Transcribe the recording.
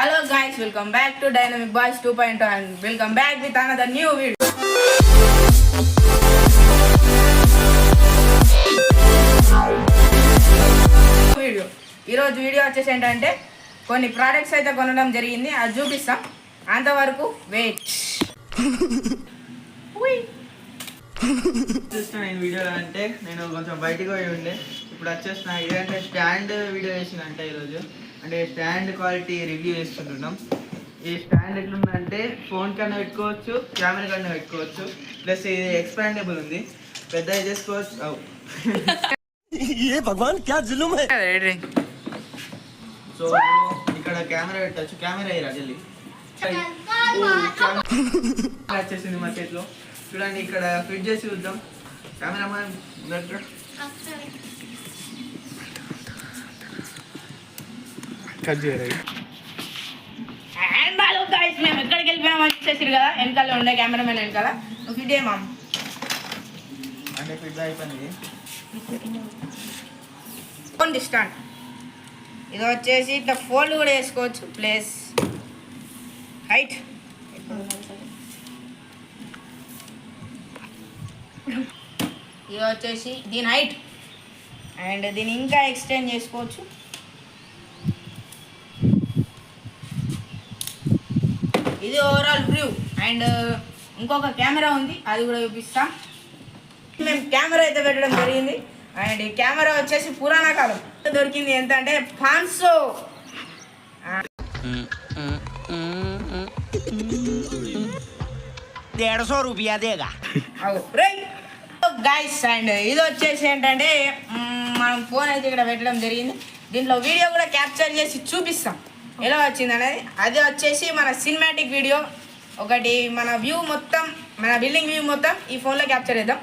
Hello guys, welcome back to Dynamic Boys 2.0 and welcome back with another new video. ఈరోజు video వచ్చేసి ఏంటంటే కొన్ని products అయితే కొనడం జరిగింది, అది చూపిస్తాం. అంతవరకు వెయిట్. చూస్తున్నా ఈ వీడియోలో అంటే నేను కొంచెం బయటకు పోయి ఉండే ఇప్పుడు వచ్చేసిన ఇదంటే స్టాండ్ వీడియో చేసిందంటే ఈరోజు అంటే స్టాండ్ క్వాలిటీ రివ్యూ చేస్తుంటున్నాం. ఈ స్టాండ్ ఎట్లుందంటే ఫోన్ కన్నా పెట్టుకోవచ్చు, కెమెరా కన్నా పెట్టుకోవచ్చు, ప్లస్ ఇది ఎక్స్పాండబుల్ ఉంది, పెద్దగా చేసుకోవచ్చు. సో ఇక్కడ కెమెరా పెట్టచ్చు, కెమెరా అయ్యారా జల్లి వచ్చేసింది మా చేతిలో. చూడండి ఇక్కడ ఫిట్ చేసి చూద్దాం. కెమెరామాన్ మేము ఎక్కడికి వెళ్ళిపోయామని వచ్చేసారు కదా, వెనకాల ఉండే కెమెరామెన్ వెనకాల ఫిట్ చేయమా అంటే ఫిట్ అయిపోయింది. ఫోన్ స్టాండ్ ఇది వచ్చేసి ఇట్లా ఫోల్డ్ కూడా వేసుకోవచ్చు, ప్లస్ హైట్ ఇది వచ్చేసి దీని హైట్ అండ్ దీన్ని ఇంకా ఎక్స్టెండ్ చేసుకోవచ్చు. ఇది ఓవరాల్ వ్యూ. అండ్ ఇంకొక కెమెరా ఉంది, అది కూడా చూపిస్తాం. మేము కెమెరా అయితే పెట్టడం జరిగింది. అండ్ ఈ కెమెరా వచ్చేసి పురాణ కాలం దొరికింది. ఎంత అంటే 500 రూపాయ దేగా గైస్. అండ్ ఇది వచ్చేసి ఏంటంటే మనం ఫోన్ అయితే ఇక్కడ పెట్టడం జరిగింది. దీంట్లో వీడియో కూడా క్యాప్చర్ చేసి చూపిస్తాం ఎలా వచ్చింది అనేది. అది వచ్చేసి మన సినిమాటిక్ వీడియో ఒకటి, మన వ్యూ మొత్తం, మన బిల్డింగ్ వ్యూ మొత్తం ఈ ఫోన్లో క్యాప్చర్ చేద్దాం.